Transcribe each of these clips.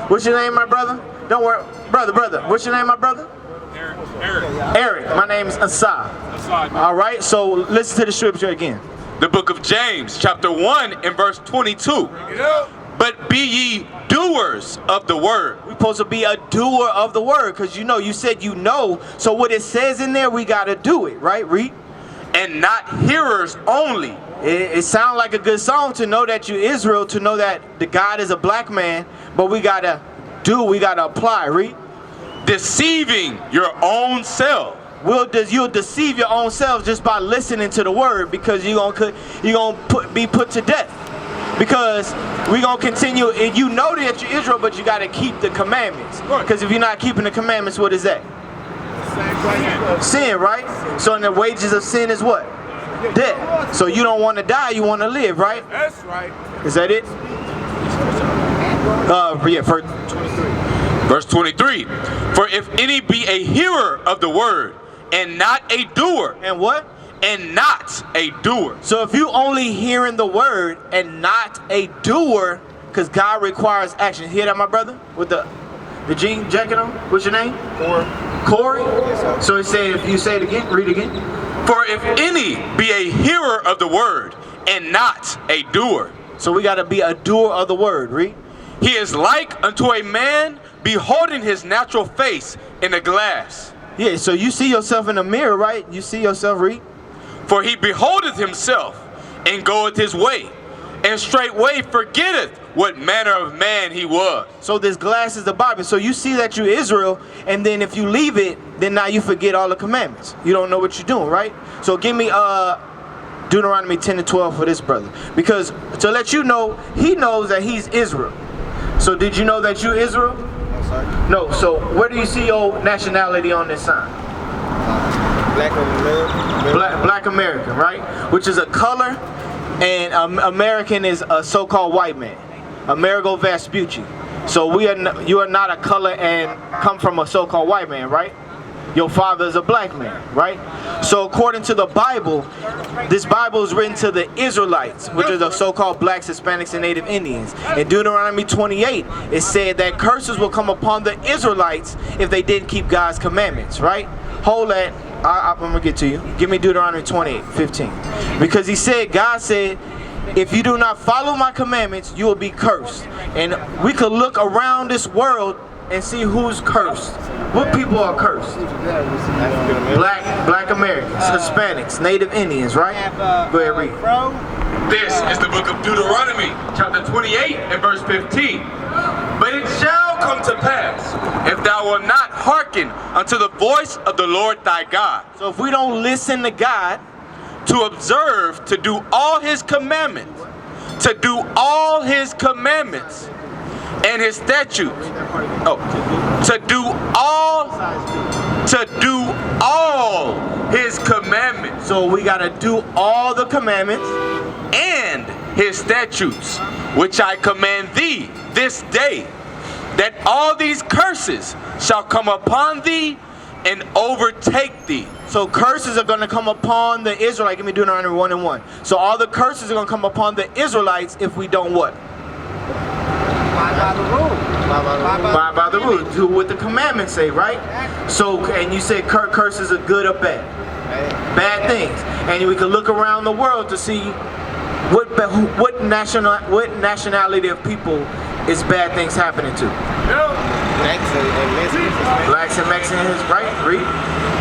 What's your name, my brother? Don't worry. Brother. What's your name, my brother? Eric. My name is Asah. All right, so listen to the scripture again. The book of James, chapter 1 and verse 22. But be ye doers of the word. We're supposed to be a doer of the word, because you said you know. So what it says in there, we got to do it, right? Read. And not hearers only. It sounds like a good song to know that you're Israel, to know that the God is a black man, but we got to apply. Read. Deceiving your own self. You'll deceive your own self just by listening to the word, because you're gonna be put to death. Because we're going to continue, and you know that you're Israel, but you got to keep the commandments. Because if you're not keeping the commandments, what is that? Sin, right? So the wages of sin is what? Death. So you don't want to die, you want to live, right? That's right. Is that it? Yeah, verse 23. Verse 23. For if any be a hearer of the word, and not a doer. And what? And not a doer. So if you only hearing the word and not a doer, because God requires action. Hear that, my brother? With the jean jacket on? What's your name? Corey? Yes, so it said, if you say it again, read again. For if any be a hearer of the word and not a doer. So we got to be a doer of the word. Read. He is like unto a man beholding his natural face in a glass. Yeah, so you see yourself in the mirror, right? You see yourself, read. For he beholdeth himself, and goeth his way, and straightway forgetteth what manner of man he was. So this glass is the Bible. So you see that you're Israel, and then if you leave it, then now you forget all the commandments. You don't know what you're doing, right? So give me Deuteronomy 10 and 12 for this brother. Because to let you know, he knows that he's Israel. So did you know that you're Israel? No. So where do you see your nationality on this sign? Black American. Black American, right? Which is a color, and American is a so-called white man. Amerigo Vespucci. So you are not a color and come from a so-called white man, right? Your father is a black man, right? So according to the Bible, this Bible is written to the Israelites, which are the so-called blacks, Hispanics, and Native Indians. In Deuteronomy 28, it said that curses will come upon the Israelites if they didn't keep God's commandments, right? Hold that. I'm going to get to you. Give me Deuteronomy 28:15. Because God said, if you do not follow my commandments, you will be cursed. And we could look around this world and see who's cursed. What people are cursed? Black Americans, Hispanics, Native Indians, right? Go ahead, read. This is the book of Deuteronomy, chapter 28 and verse 15. But it shall come to pass, if thou wilt not hearken unto the voice of the Lord thy God. So if we don't listen to God, to observe, to do all his commandments, to do all his commandments, and his statutes. To do all his commandments. So we got to do all the commandments and his statutes, which I command thee this day, that all these curses shall come upon thee and overtake thee. So curses are going to come upon the Israelites. Give me Deuteronomy 1 and 1. So all the curses are going to come upon the Israelites if we don't what? By the rule. By the rule. Do what the commandments say, right? So, and you said curses are good or bad? Bad things. And we can look around the world to see what nationality of people is bad things happening to. Blacks and Mexicans, right? Read.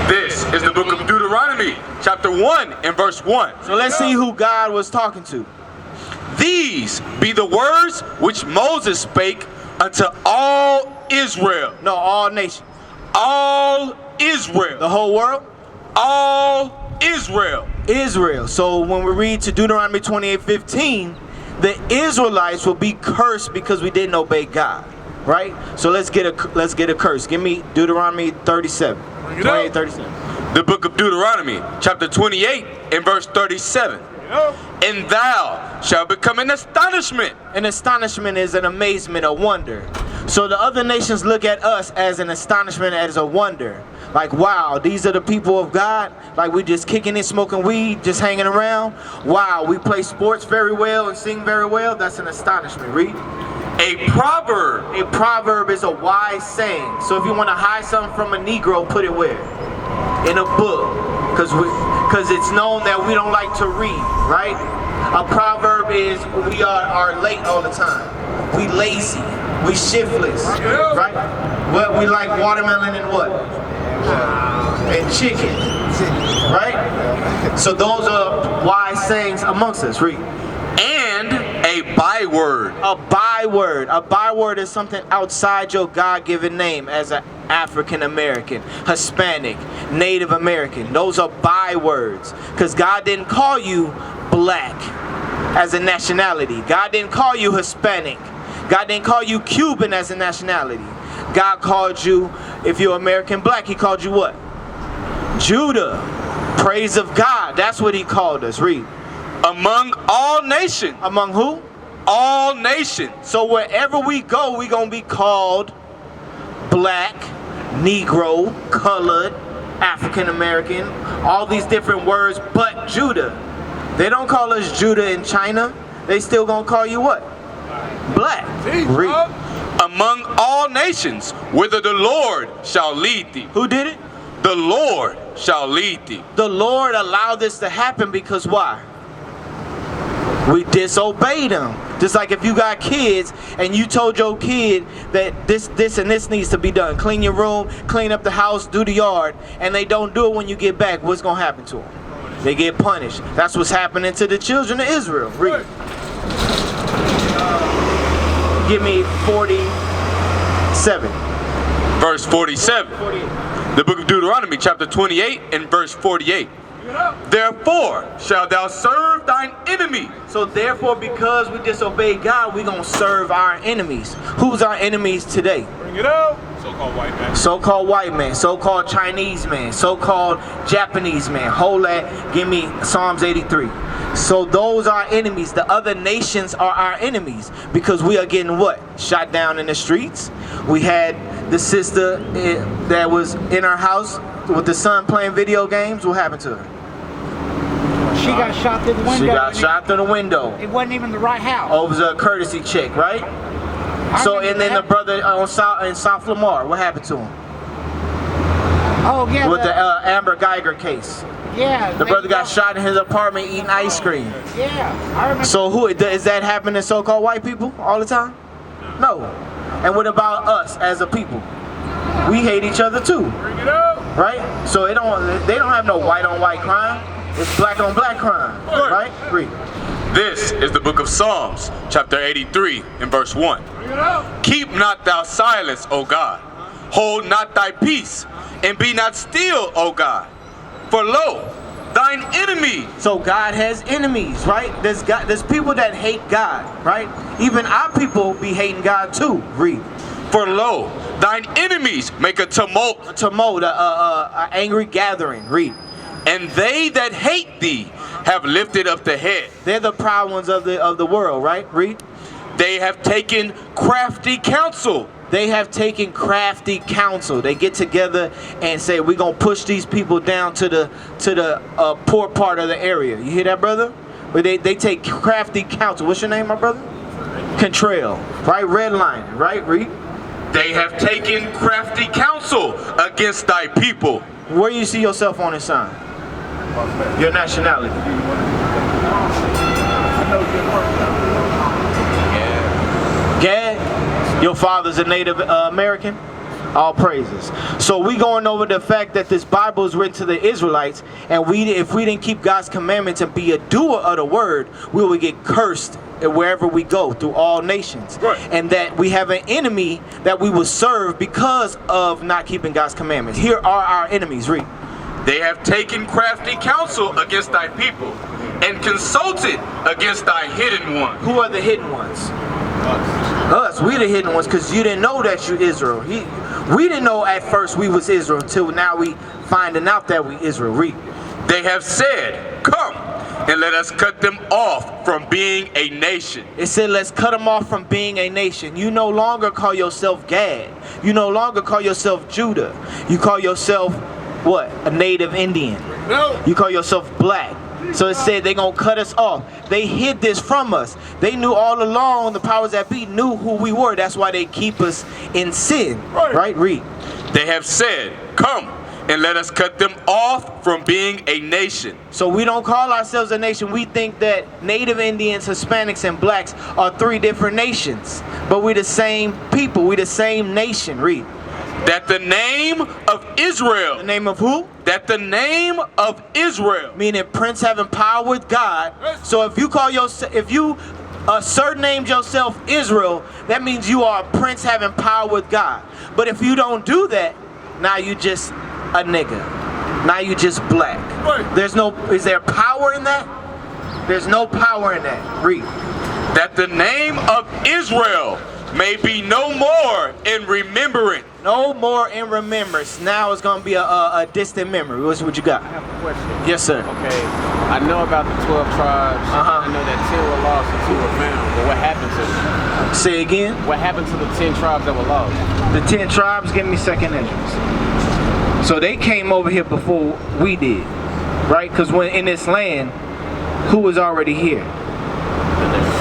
This is the book of Deuteronomy, chapter 1 and verse 1. So let's see who God was talking to. These be the words which Moses spake unto all Israel. No, all nations. All Israel. The whole world? All Israel. Israel. So when we read to Deuteronomy 28:15, the Israelites will be cursed because we didn't obey God. Right? So let's get a curse. Give me Deuteronomy 37. 28:37. The book of Deuteronomy, chapter 28 and verse 37. And thou shalt become an astonishment. An astonishment is an amazement, a wonder. So the other nations look at us as an astonishment, as a wonder. Like, wow, these are the people of God. Like, we just kicking it, smoking weed, just hanging around. Wow, we play sports very well and sing very well. That's an astonishment. Read. A proverb. A proverb is a wise saying. So if you want to hide something from a Negro, put it where? In a book. Because it's known that we don't like to read, right? A proverb is we are late all the time. We lazy. We shiftless, right? What we like watermelon and what? And chicken, right? So those are wise sayings amongst us. Read. And a byword. A byword. A byword is something outside your God-given name as an African American, Hispanic, Native American. Those are bywords. Because God didn't call you black as a nationality. God didn't call you Hispanic. God didn't call you Cuban as a nationality. God called you, if you're American black, he called you what? Judah. Praise of God. That's what he called us. Read. Among all nations. Among who? All nations. So wherever we go, we're going to be called black, Negro, colored, African American, all these different words, but Judah. They don't call us Judah in China. They still going to call you what? Black. Read. Among all nations, whither the Lord shall lead thee. Who did it? The Lord shall lead thee. The Lord allowed this to happen because why? We disobeyed him. Just like if you got kids and you told your kid that this and this needs to be done. Clean your room, clean up the house, do the yard, and they don't do it when you get back, what's going to happen to them? They get punished. That's what's happening to the children of Israel. Read. Give me 47. Verse 47. 48. The book of Deuteronomy, chapter 28 and verse 48. Therefore shalt thou serve thine enemy. So therefore, because we disobey God, we're going to serve our enemies. Who's our enemies today? Bring it out. So-called white man. So-called white man, so-called Chinese man, so-called Japanese man. Hold that. Give me Psalms 83. So those are enemies. The other nations are our enemies because we are getting what? Shot down in the streets. We had the sister that was in her house with the son playing video games. What happened to her? She got shot through the window. She got shot through the window. It wasn't even the right house. Oh, it was a courtesy check, right? So, and then the brother in South Lamar, what happened to him? Oh, yeah. With the Amber Geiger case. Yeah. The brother got shot in his apartment eating ice cream. Yeah, I remember. So who is that happening to so-called white people all the time? No. And what about us as a people? We hate each other too. Bring it out. Right? So they don't have no white on white crime. It's black on black crime. Right? Read. This is the book of Psalms, chapter 83 and verse 1. Bring it out. Keep not thou silence, O God. Hold not thy peace, and be not still, O God. For lo, thine enemy. So God has enemies, right? There's people that hate God, right? Even our people be hating God too. Read. For lo, thine enemies make a tumult. A tumult, a angry gathering. Read. And they that hate thee have lifted up the head. They're the proud ones of the world, right? Read. They have taken crafty counsel. They have taken crafty counsel. They get together and say, we're going to push these people down to the poor part of the area. You hear that, brother? Where they take crafty counsel. What's your name, my brother? Contrail, right? Red line, right? Read. They have taken crafty counsel against thy people. Where you see yourself on this sign? Your nationality. Gad, your father's a Native American? All praises. So we going over the fact that this Bible is written to the Israelites, and if we didn't keep God's commandments and be a doer of the word, we would get cursed wherever we go through all nations. Right. And that we have an enemy that we will serve because of not keeping God's commandments. Here are our enemies. Read. They have taken crafty counsel against thy people, and consulted against thy hidden one. Who are the hidden ones? Us. We the hidden ones because you didn't know that you Israel. We didn't know at first we was Israel until now we finding out that we Israel. Read. They have said, come, and let us cut them off from being a nation. It said, let's cut them off from being a nation. You no longer call yourself Gad. You no longer call yourself Judah. You call yourself, what? A native Indian. No. You call yourself black. So it said they're going to cut us off. They hid this from us. They knew all along, the powers that be knew who we were. That's why they keep us in sin. Right? Read. They have said, come and let us cut them off from being a nation. So we don't call ourselves a nation. We think that Native Indians, Hispanics, and blacks are 3 different nations. But we're the same people. We're the same nation. Read. That the name of Israel. The name of who? That the name of Israel. Meaning Prince having power with God. So if you call yourself, if you surnamed yourself Israel, that means you are a prince having power with God. But if you don't do that, now you just a nigga. Now you just black. There's no, is there power in that? There's no power in that. Read. That the name of Israel may be no more in remembrance. No more in remembrance. Now it's going to be a distant memory. What's what you got? I have a question. Yes, sir. Okay, I know about the 12 tribes. I know that 10 were lost and 2 were found. But what happened to them? Say again. What happened to the 10 tribes that were lost? The 10 tribes, give me second entrance. So they came over here before we did, right? Because when in this land, who was already here?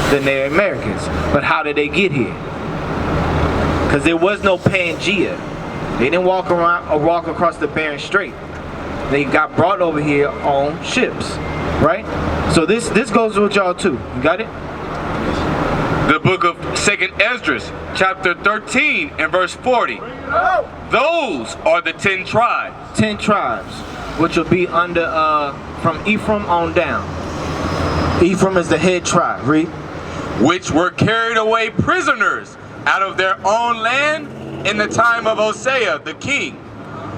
The Native Americans. But how did they get here? Because there was no Pangea. They didn't walk around or walk across the Bering Strait. They got brought over here on ships, right? So this goes with y'all too. You got it? The book of 2nd Esdras, chapter 13 and verse 40. Those are the 10 tribes. 10 tribes, which will be under from Ephraim on down. Ephraim is the head tribe. Read. Which were carried away prisoners out of their own land in the time of Hosea the king,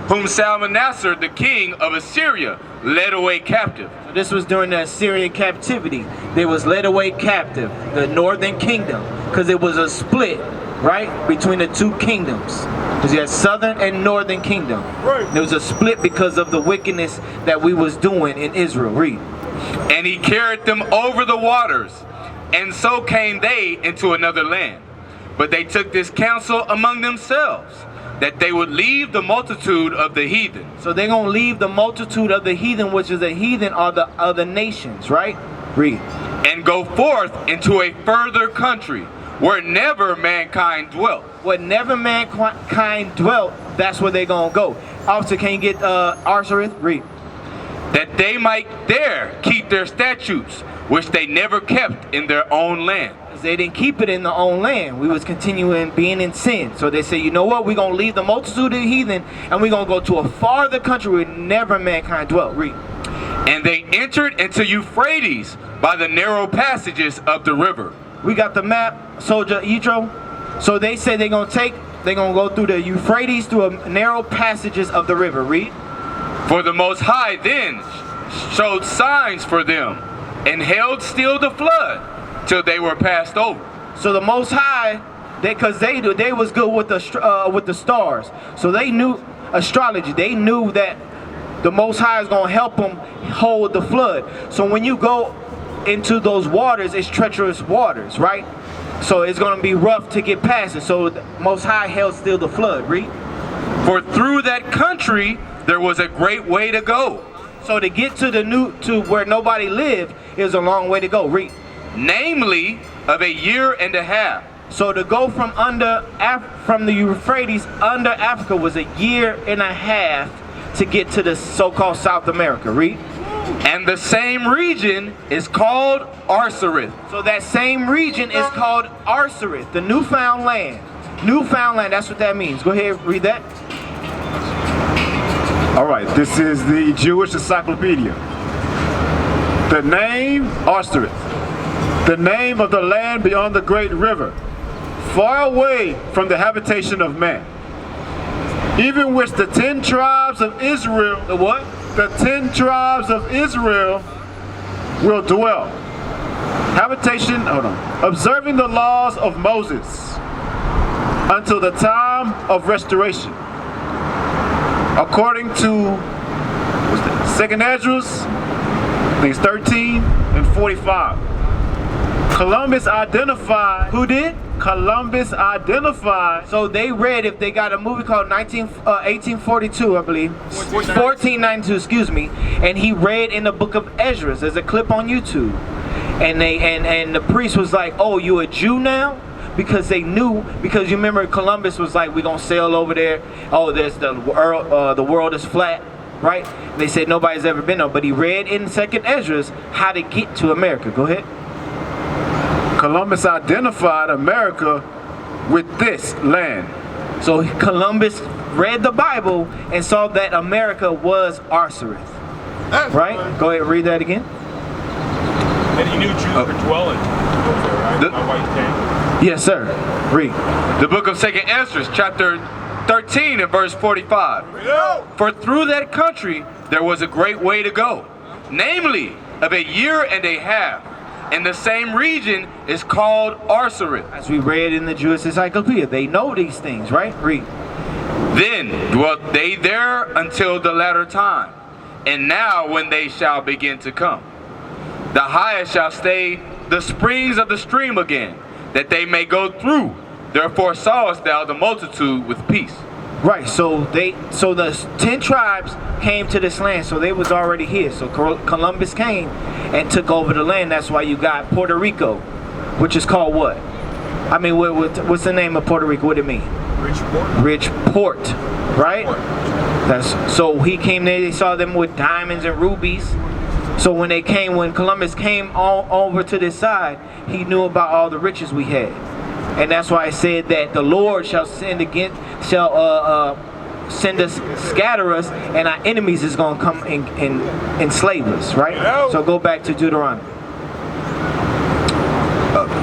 whom Salmanassar the king of Assyria led away captive. So this was during the Assyrian captivity. They was led away captive, the northern kingdom, because it was a split, right, between the 2 kingdoms. Because you had southern and northern kingdom. There was a split because of the wickedness that we was doing in Israel. Read. And he carried them over the waters, and so came they into another land. But they took this counsel among themselves, that they would leave the multitude of the heathen. So they're going to leave the multitude of the heathen, which is the heathen are the other nations, right? Read. And go forth into a further country, where never mankind dwelt. Where never mankind dwelt, that's where they're going to go. Officer, can you get Arsarith? Read. That they might there keep their statutes, which they never kept in their own land. They didn't keep it in their own land. We was continuing being in sin. So they say, you know what? We're going to leave the multitude of the heathen and we're going to go to a farther country where never mankind dwelt. Read. And they entered into Euphrates by the narrow passages of the river. We got the map, Soldier Yitro. So they say they're going to go through the Euphrates through a narrow passages of the river. Read. For the Most High then showed signs for them and held still the flood till they were passed over. So the Most High, because they was good with the stars. So they knew astrology. They knew that the Most High is going to help them hold the flood. So when you go into those waters, it's treacherous waters, right? So it's going to be rough to get past it. So the Most High held still the flood. Read. For through that country there was a great way to go. So to get to where nobody lived is a long way to go. Read. Namely of a year and a half. So to go from the Euphrates under Africa was a year and a half to get to the so-called South America. Read. And the same region is called Arsarith. So that same region is called Arsarith, the newfound land. Newfound land, that's what that means. Go ahead, read that. All right, this is the Jewish Encyclopedia. The name Arsarith. The name of the land beyond the great river, far away from the habitation of man, even which the 10 tribes of Israel, the what? The 10 tribes of Israel will dwell. Habitation, observing the laws of Moses until the time of restoration. According to 2nd Esdras, I think it's 13 and 45. Columbus identified. Who did? Columbus identified. So they read, if they got a movie called 1842, I believe, 1492, excuse me, and he read in the book of Ezra. There's a clip on YouTube, and the priest was like, "Oh, you a Jew now?" Because they knew, because you remember Columbus was like, "We're gonna sail over there. Oh, there's the world is flat." Right? They said nobody's ever been there, but he read in 2nd Ezra how to get to America. Go ahead. Columbus identified America with this land. So Columbus read the Bible and saw that America was Arsareth. Right? Go ahead, read that again. And he knew Jews were dwelling. The- My wife came. Yes, sir. Read. The book of 2nd Ezra, chapter 13 and verse 45. For through that country there was a great way to go, namely of a year and a half, and the same region is called Arsareth. As we read in the Jewish Encyclopedia, they know these things, right? Read. Then dwelt they there until the latter time, and now when they shall begin to come, the highest shall stay the springs of the stream again, that they may go through. Therefore sawest thou the multitude with peace. Right, so the 10 tribes came to this land, so they was already here. So Columbus came and took over the land. That's why you got Puerto Rico, which is called what? I mean, what's the name of Puerto Rico? What do it mean? Rich port, right? So he came there. They saw them with diamonds and rubies. So when Columbus came all over to this side, he knew about all the riches we had. And that's why I said that the Lord shall send us, scatter us, and our enemies is going to come and enslave us, right? So go back to Deuteronomy.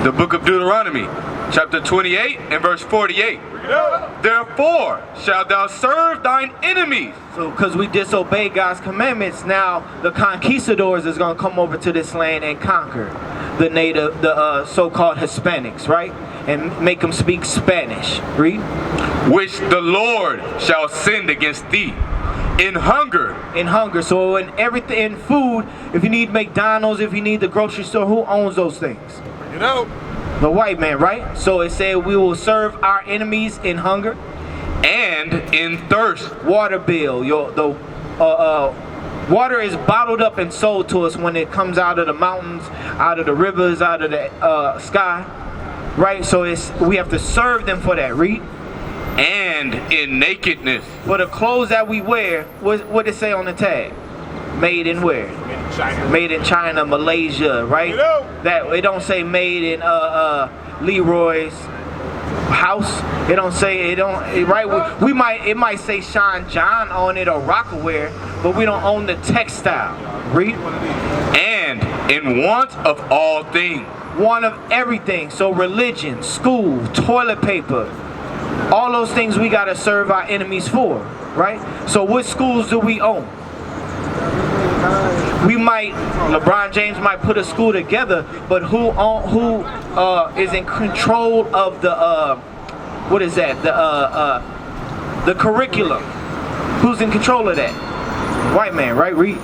The book of Deuteronomy, chapter 28 and verse 48. Therefore shalt thou serve thine enemies. So because we disobey God's commandments, now the conquistadors is going to come over to this land and conquer the so-called Hispanics, right? And make them speak Spanish. Read. Which the Lord shall send against thee in hunger. In hunger. So in everything, in food, if you need McDonald's, if you need the grocery store, who owns those things? The white man, right? So it said we will serve our enemies in hunger and in thirst. Water bill. Water is bottled up and sold to us when it comes out of the mountains, out of the rivers, out of the sky, right? So we have to serve them for that. Read. And in nakedness. For the clothes that we wear, what it say on the tag? Made in where? Made in China, Malaysia, right? That it don't say made in Leroy's house. It don't say right. It might say Sean John on it or Rockaware, but we don't own the textile. Read. And in want of all things. Want of everything. So religion, school, toilet paper, all those things we gotta serve our enemies for, right? So what schools do we own? LeBron James might put a school together, but who is in control of the what is that? The curriculum. Who's in control of that? White man, right? Read.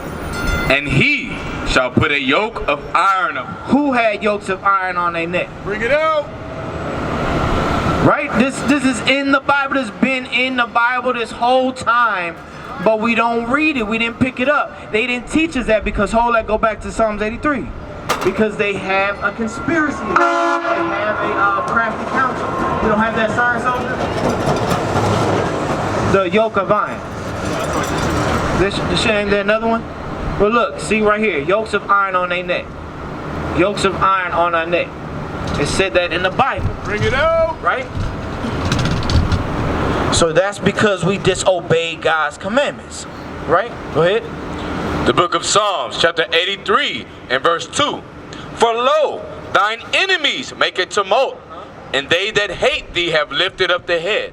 And he shall put a yoke of iron up. Who had yokes of iron on their neck? Bring it out. Right? This is in the Bible. It's been in the Bible this whole time, but we don't read it. We didn't pick it up. They didn't teach us that because go back to Psalms 83. Because they have a conspiracy. They have a crafty counsel. You don't have that sign, soldier? The yoke of iron. This ain't there another one? Well, look, see right here. Yokes of iron on their neck. Yokes of iron on our neck. It said that in the Bible. Bring it out. Right? So that's because we disobey God's commandments. Right? Go ahead. The book of Psalms, chapter 83 and verse 2. For lo, thine enemies make a tumult, and they that hate thee have lifted up the head.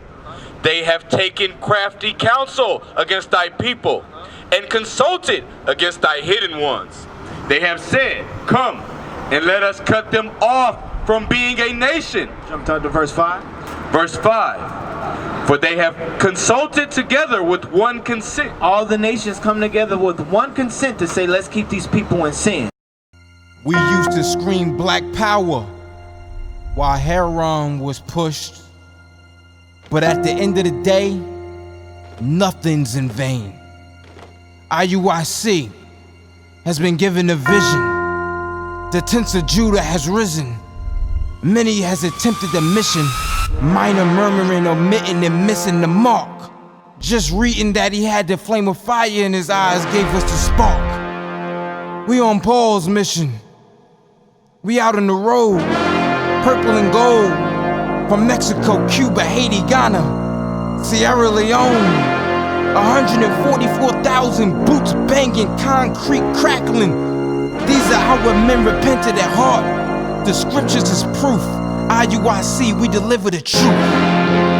They have taken crafty counsel against thy people, and consulted against thy hidden ones. They have said, come, and let us cut them off from being a nation. Jump down to verse 5. Verse 5. For they have consulted together with one consent. All the nations come together with one consent to say, let's keep these people in sin. We used to scream black power while Heron was pushed. But at the end of the day, nothing's in vain. IUIC has been given a vision. The tents of Judah has risen. Many has attempted the mission, minor murmuring, omitting, and missing the mark. Just reading that he had the flame of fire in his eyes gave us the spark. We on Paul's mission. We out on the road, purple and gold, from Mexico, Cuba, Haiti, Ghana, Sierra Leone. 144,000 boots banging, concrete crackling. These are our men repented at heart. The scriptures is proof. IUIC, we deliver the truth.